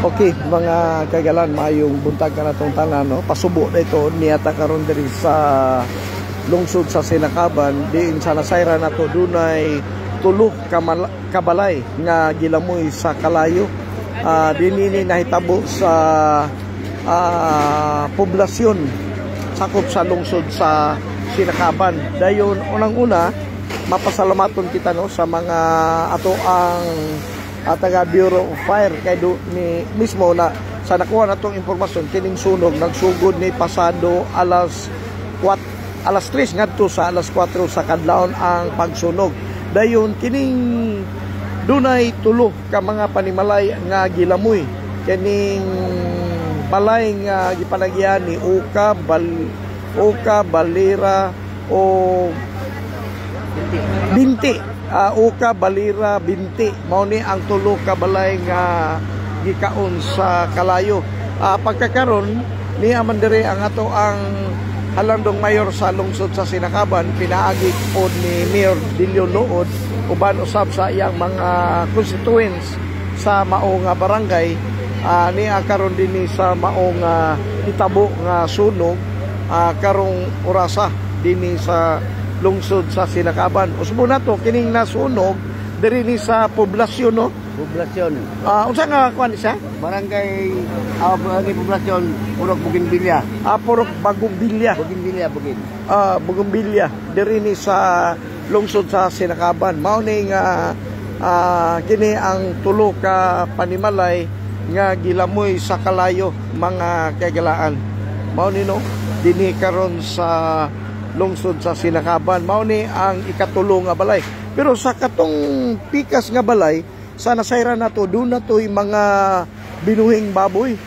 Okay, mga kagalan, mayong buntag ka na itong tanan, no? Pasubo na ito, niyata karon diri sa lungsod sa Sinakaban, diin sa nasayra na to, dunay tulo kabalay nga gilamoy sa kalayo. Dinini nahitabo sa poblasyon sakop sa lungsod sa Sinakaban. Dayon, unang-una, mapasalamaton kita, no, sa mga ato ang taga Bureau of Fire kay ni mismo na sa nakuha na itong informasyon kining sunog nagsugod ni pasado alas 3 ngadto sa alas 4 sa kadlawon ang pagsunog. Dayon kining dunay tulo ka mga panimalay nga gilamoy kining balay nga gipanagyan ni Uka, Balira o Binti. Uka, Balira, Binti, mao ni ang tulo ka balay nga gikaon sa kalayo. Pagkakaron ni amandere ang ato ang halandong mayor sa lungsod sa Sinakaban, pinaagi pod ni Mayor Dilio Luod uban usab sa iyang mga constituents sa maong barangay. Ni karon dinhi sa maong hitabo nga sunog karong orasa dinhi sa lungsod sa Sinakaban. Usbo na to kining nasunog diri ni sa poblasyon, no? Poblasyon. Unsa nga kuan siya? Barangay barangay poblasyon Purok Bugimbilya. Purok Bagumbilya. Bugimbilya diri ni sa lungsod sa Sinakaban. Mao ni nga kini ang tulo ka panimalay nga gilamoy sa kalayo, mga kagalaan. Mao ni, no, dinhi karon sa lungsod sa Sinakaban. Mao ni ang ikatulo nga balay. Pero sa katong pikas nga balay sa nasayra nato, doon na to'y mga binuhing baboy.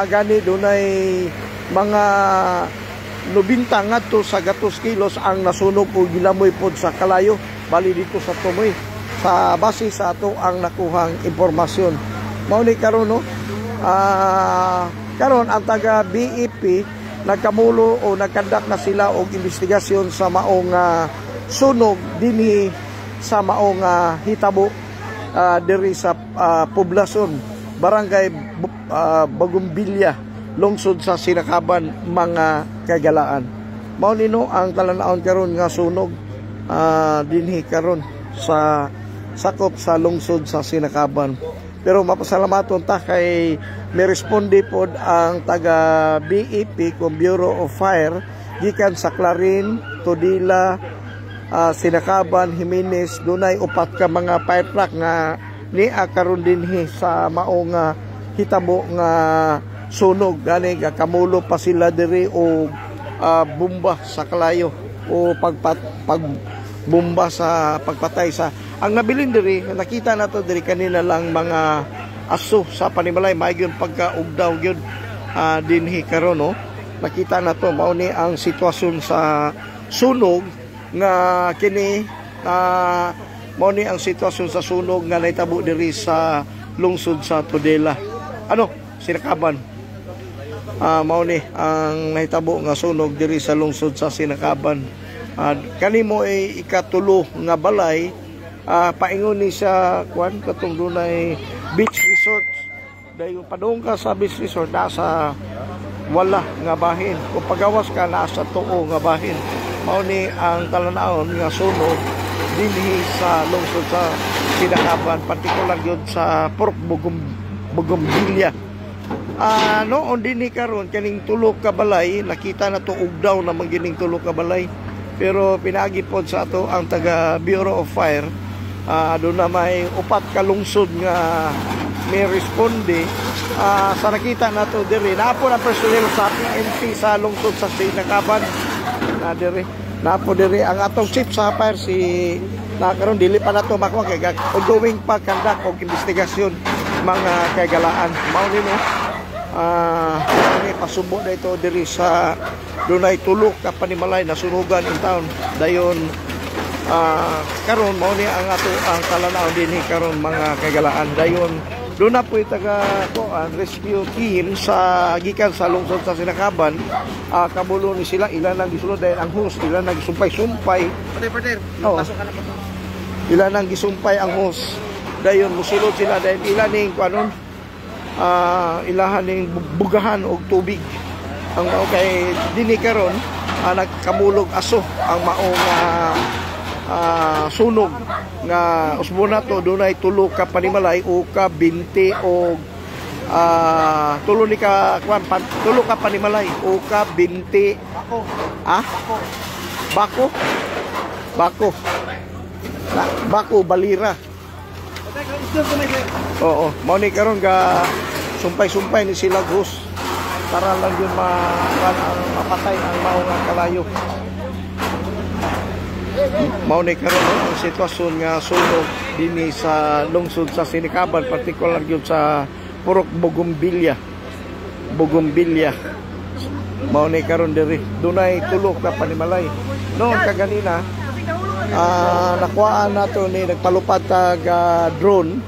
Gani dunay mga 90 ngadto sa 100 kilos ang nasunog o gilamoy pod sa kalayo bali dito sa Tumoy, sa base sa ato ang nakuhang impormasyon. Mao ni karon, no, karon ang taga BEP nagkamulo o nagkandak na sila og investigasyon sa maong sunog dinhi sa maong hitabo diri sa poblasyon barangay Bagumbilya, lungsod sa Sinakaban, mga kagalaan. Mao nino ang talan-aon karon nga sunog dinhi karon sa sakop sa lungsod sa Sinakaban. Pero mapasalamaton ta kay may responde pod ang taga BEP kung Bureau of Fire gikan sa Clarin, Todila, Sinakaban, Jimenez. Dunay upat ka mga fire truck nga ni karon dinhi sa maong hitabo nga sunog. Gani kamulo pa sila diri o bomba sa kalayo o pagbomba sa pagpatay sa ang nabilin diri. Nakita nato diri kanina lang mga aso sa panimalay, maaygon pagkaugdaw gyud dinhi karon, no. Nakita nato mao ni ang sitwasyon sa sunog nga kini mao ni ang sitwasyon sa sunog nga nahitabo diri sa lungsod sa Tudela, Sinakaban. Mao ni ang nahitabo nga sunog diri sa lungsod sa Sinakaban. Kanimo ay ikatulo nga balay. Paingon ni sa kuan katong dunay beach resort. Dayon padung ka sa beach resort, nasa wala nga bahin. Kung pagawas ka, nasa tuo nga bahin. Mao ni ang talan-aon nga sunog dinhi sa lungsod sa Sinakaban, partikular gyud sa Purok Bugimbilya. Noon dinhi karon kaning tulo ka balay, nakita na to ugdaw na magining tulo ka balay. Pero pinaagi pod sa ato ang taga Bureau of Fire. Doon na may upat ka lungsod nga may responde. Sa nakita na to diri, napo na personnel sa PNP sa lungsod sa Sinakaban. Napo diri ang atong chief sa fire si nakaroon dili pa na to makuha kay ongoing pa kandak og investigasyon, mga kagalaan. Mao ni, no, pasubo na ito diri sa dunay tulo ka panimalay na sunugan in town. Dayon karon mao ni ang ato ang talan-aon dinhi karon, mga kagalaan. Dayon doon na po taga rescue team sa gikan sa lungsod sa Sinakaban. Kamulo ni sila, ilan nang gisulod dahil ang host, ilan nang gisumpay-sumpay. Ilan nang gisumpay ang host. Dayon musulod sila dahil ilan ning kanon ilahan ning bugahan og tubig. Ang mao kay dinhi karon nagkamulog aso ang maong sunog nga usbon nato dunay tulo ka panimalay o ka binti og tulo ka panimalay o ka binti bako balira. Oo, mao ni karon ga sumpay-sumpay ni sila Gus para lang yun mapatay ang maong kalayo. Mao ni karon ang sitwasyon nga sunog dinhi sa lungsod sa Sinikaban, partikular gyud sa Purok Bougainvillea. Mao ni karon diri dunay tulo ka panimalay. Noon kaganina nakuhaan nato ni nagpalupad tag drone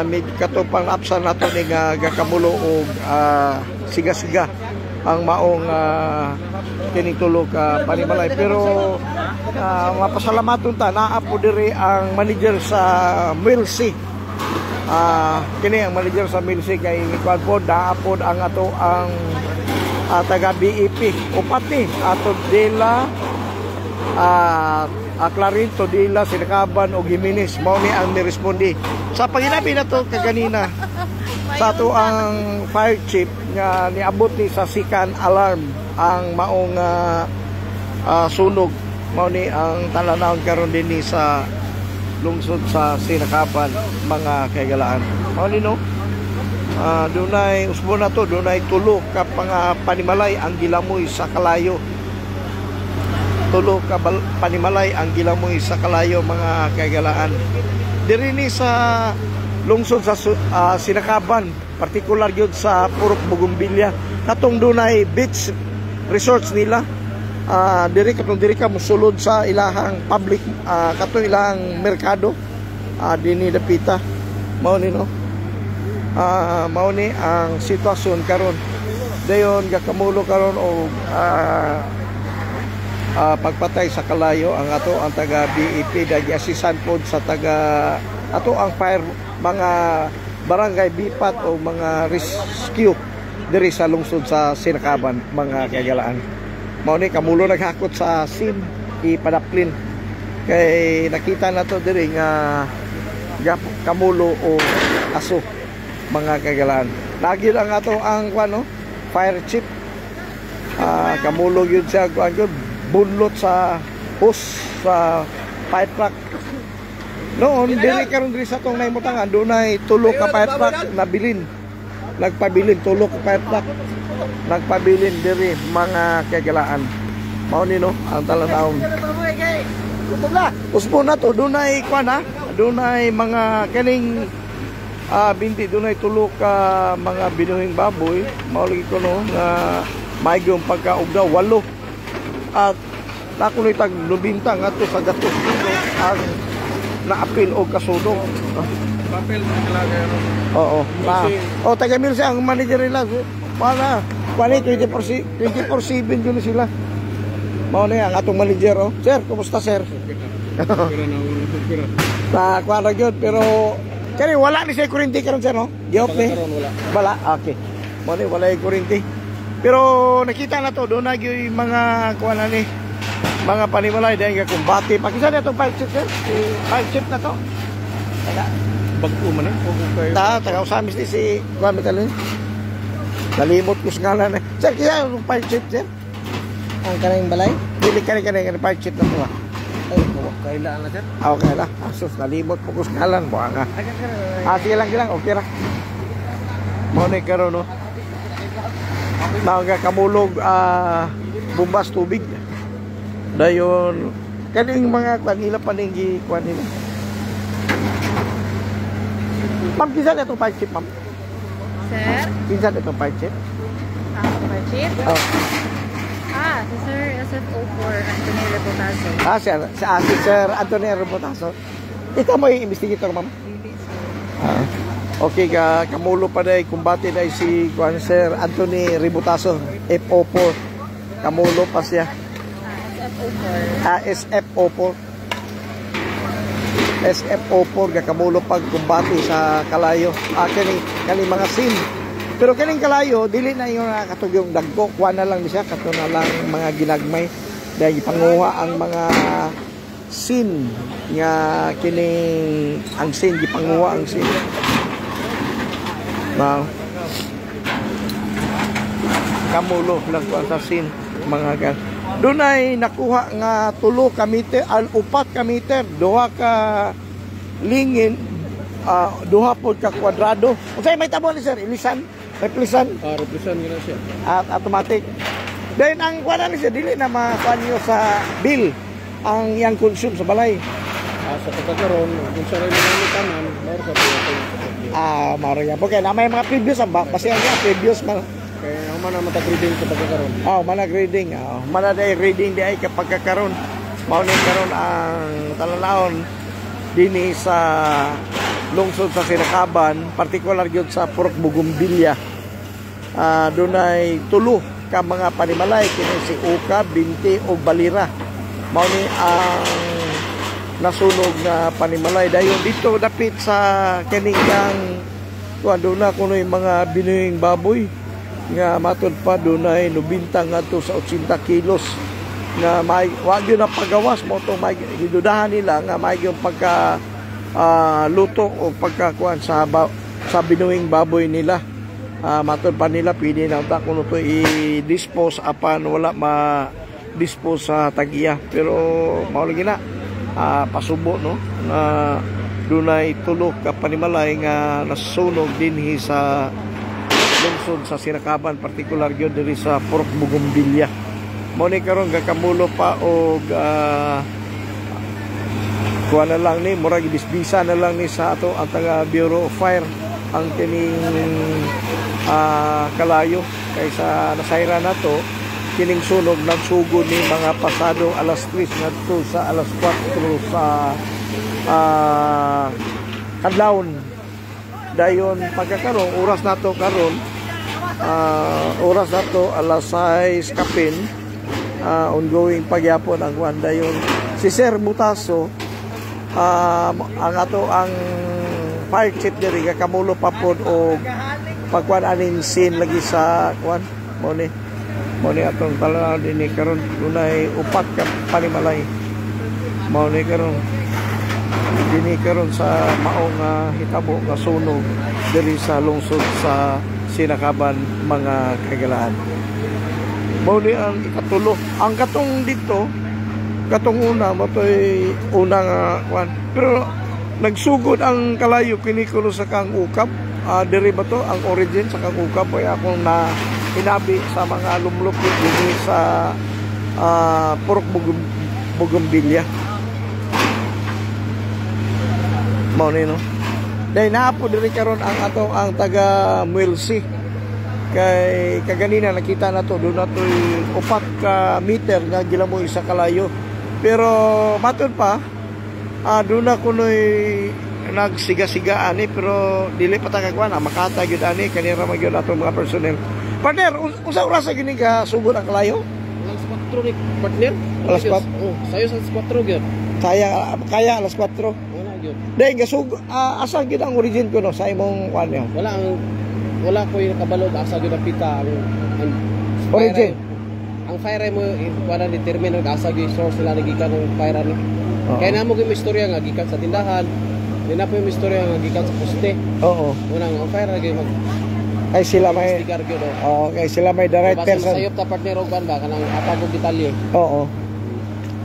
may katupang apsan nato ni gakamulo og siga-siga ang maong kining tulo ka panimalay, pero mapasalamaton ta naa po diri ang manager sa Milsi. Kini ang manager sa Milsi kay kuan po daapod ang ato ang taga BEP upat ni ato dila Clarinto, Dila, Sinakaban o Jimenez. Mao ni ang nirespondi sa panginabi na to kaganina sa ato ang fire chief nga niabot ni sa sikan alarm ang maong sunog. Mao ni ang talanawon karon dinhi sa lungsod sa Sinakaban, mga kagalaan. Mao ni no dunay usbon na to, dunay tulo ka panimalay ang gilamoy sa kalayo. Tulo ka panimalay ang gilamoy sa kalayo, mga kagalaan. Diri ni sa lungsod sa Sinakaban, partikular gyud sa Purok Bougainvillea, katong dunay beach resorts nila. Diri ka mosulod sa ilahang public katong ilahang merkado dinhi dapita. Mao ni no. Mao ni ang sitwasyon karon. Dayon gakamulo karon og pagpatay sa kalayo ang ato ang taga BEP dagi asisan pod sa taga ato ang fire mga barangay bipat o mga rescue diri sa lungsod sa Sinakaban, mga kagalaan. Mao ni kamulo naghakot sa SIM ipadaplin kay nakita na to diri nga kamulo o aso, mga kagalaan. Lagi lang ato ang kuno fire chief kamulo yun siya kuan bunlot sa hose sa fire truck. Noon diri karon diri sa tong naimutangan dunay tulo ka fire truck nabilin. Nagpabilin tulo ka fire truck. Nagpabilin diri, mga kagalaan. Mao ni no ang talanawon. Usbo na to dunay kuan dunay mga kaning binti dunay tulo ka mga binuhing baboy. Mao lagi ko no nga maayong pagkaugdaw 8 at nakuloy tag 90 ngadto sa gatos dito ang naapil og kasunog. Papel talaga ano. Oo. Taga Milsi ang manager nila. Para 24/7 yun sila. Mao na ang atong manager. Sir, kumusta sir? Ta kuan ra gyud pero kani wala ni say kuryente karon sir no? Giop ni. Wala. Okay. Mao ni wala ay kuryente. Pero nakita na to doon na yung mga kuha na ni mga panimalay dahil nga kumbati. Pakisa na itong fire chief sir. Fire chief na to. Bago man eh. Taga-usamis ni si kuha metal ni. Nalimot ko sa ngalan eh. Sir, kaya yung fire chief sir? Ang kanang balay? Dili kanang fire chief na to ha. Ay, kailangan na sir. Okay lang. Asus, nalimot po ko sa ngalan. Buha nga. Sige lang. Okay ra. Muna karon no. Mga kamulog bumbas tubig dayon kaning mga kanila paninggi kuan nila. Ma'am, kinsa na itong fire chief, ma'am? Sir? Kinsa na itong fire chief? Fire chief? Oh. Si Sir SFO4 Antonio Rebotazo. Si Sir Antonio Rebotazo. Ikaw mo yung investigator, ma'am? Okay, kamulo pa dahil kumbati dahil si Sir Anthony Rebotazo, FO4. Kamulo pa siya. SFO4. SFO4. SF04 gakamulo pag kumbati sa kalayo. Kani mga sin. Pero kaning kalayo dili na yung nakatugyong dagko, kuha na lang siya kato na lang mga ginagmay dahil ipanguha ang mga sin nga kining ang sin gipanguha ang sin. Wow. Kamulo lang ko sa sin mga gan. Doon ay nakuha nga 3 ka meter, 4 ka meter, 2 ka lingin, 2 po ka kwadrado. Unsay may tabo ni sir? Ilisan? Replisan? Represent gina siya. At automatic. Then ang kuha ni siya dili na makuha niyo sa bill ang yang consume sa balay. Sa pagkakaroon, kung sa rin namin tanan, mayroon sa pagkakaroon. Maro yan. Okay, na may mga previous basi ang previous man. Kaya ako man na matag-reading sa pagkakaroon. Mana grading. Mana day reading di ay kapag kakaroon. Mao ni karon ang talanaon dinhi sa lungsod sa Sirakaban, particular gyud sa Purok Bugumbilya. Dunay 3 ka mga panimalay kini si Uka, Binti o Balira. Mao ni ang nasunog na panimalay dayon dito dapit sa kaningang doon kunoy mga binuhing baboy nga matud pa dunay 90 ngadto sa 80 kilos nga may wag yun na pagawas mo to may gidudahan nila nga may yung pagka luto o pagkakuan sa binuhing baboy nila. Matud pa nila pwede na ta kuno to i-dispose apan wala ma-dispose sa tagiya, pero mao lagi na pasubo no na dunay 3 ka panimalay nga nasunog dinhi sa lungsod sa Sirakaban, particular gyud diri sa Purok Bugumbilya. Mao ni karon gakamulo pa og kuha na lang ni murag bisbisa na lang ni sa ato ang taga Bureau of Fire ang kining kalayo kaysa nasayra na to. Kining sunog nagsugod ni mga pasado alas 3 ngadto sa alas 4 sa kadlawon. Dayon pagkakaroon oras nato karon oras nato alas 6 kapin, ongoing pagyapon ang kuan. Dayon si Sir Butaso ang ato ang fire chief diri kamulo pa pod og pagkuan aning sin lagi sa kuan mo ni atong talanaw dinhi karon dunay 4 ka panimalay mo ni karon dinhi karon sa maong hitabo nga sunog diri sa lungsod sa Sirakaban mga kagalaan. Mo ni ang ikatulo ang katong dito katong una matoy unang kuan, pero nagsugod ang kalayo kini kuno sa kang ukap. Diri ba to ang origin sa kang ukap ay akong na hinabi sa mga lumlupit dito sa Purok Bugumbilya. Mao ni no. Dahil naapo diri karon ang ato ang taga Muelsi. Kay kaganina nakita na to doon na to'y 4 ka meter nga gilamoy sa kalayo. Pero matod pa doon na kuno'y nagsiga-siga ani, pero dili pa ta kagwan makata gyud ani kanira magyud ato mga personnel. Partner, unsa oras sa gini ka sugod ang kalayo? Alas 4 ni partner. Alas 4. Sayo sa 4 gyud. Kaya alas 4. Wala gyud. Dahil gasug asa gyud ang origin ko no sa imong kuan niyo? Wala ko yung kabalod asa gyud pita ang Origin. Ang fire mo wala determine ang asa gyud source nila nagikan ng fire ni. Kaya namo gyud istorya nga gikan sa tindahan. Di na po yung istorya nga gikan sa poste. Oo. Una nga ang fire gyud mag Kay sila may kay sila may direct person. Sayop ta partner og ban ba kanang atag og detalye. Oo.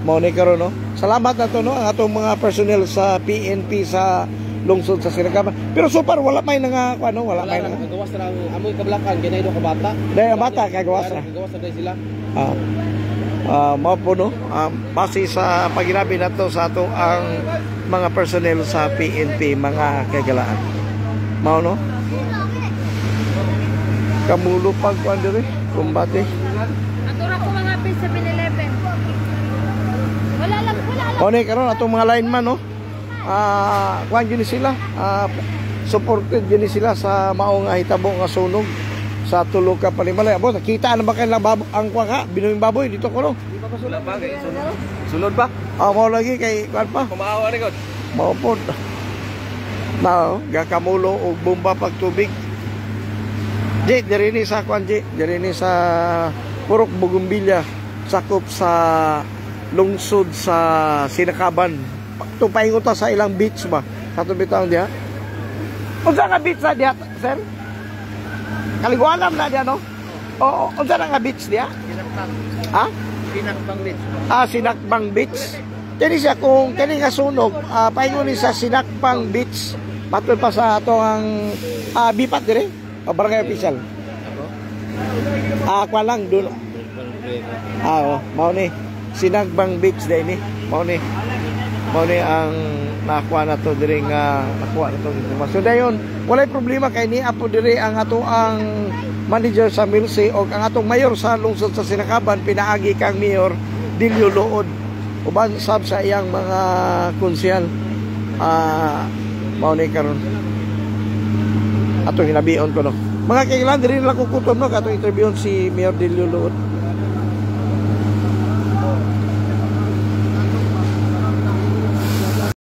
Mao ni karon no. Salamat na to no ang atong mga personnel sa PNP sa lungsod sa Sirakaban. Pero so far wala may nga ano, wala may nga. Gawas ra ang amoy kablakan kinay do ka bata. Dahil bata kagawas ra. Gawas ra sila. Mao po no. Base sa pagirabi nato sa ato ang mga personnel sa PNP mga kagalaan. Mao no. Kamulo pag kuan diri kumbate. Atura ko mga pis sa 7-Eleven. Wala lang. O ni karon atong mga lineman no. Kuan gyud sila. Supported gyud sila sa mao nga hitabo nga sunog sa tulo ka panimalay. Abo nakita na ba kay ang kuan ka binuhing baboy dito ko no. Sulod ba? Sulod ba? Mao lagi kay kuan pa. Kumaawa ni god. Maupod. Now, gakamulo og bomba pag tubig. Di, diri ni sa kwan, diri ni sa Purok Bugumbilya, sakop sa lungsod sa Sinakaban. Tupaingon ta sa ilang beach ba? Sa tubitaw diha. Unsa nga beach na diha, sir? Kaliguanam na diha, no? Oo, unsa nga beach diha? Ha? Sinakbang Beach. Sinakbang Beach. Kani siya kung kani nga sunog, paingon ni sa Sinakbang Beach. Matod pa sa ato ang bipat dire, o barangay official. Kwa lang dun. Mao ni Sinakbang Beach day ni. Mao ni ang nakuha na to dire nga nakuha na to informasyon. Dayon, walay problema kay ni apo dire ang ato ang manager sa Milse o ang atong mayor sa lungsod sa Sinakaban, pinaagi kang Mayor Dilio Luod uban sab sa iyang mga konsyal. Mao ni karon atong hinabion ko no mga kailan diri lang kukutom no katong interviewon si Mayor Dilio Luod.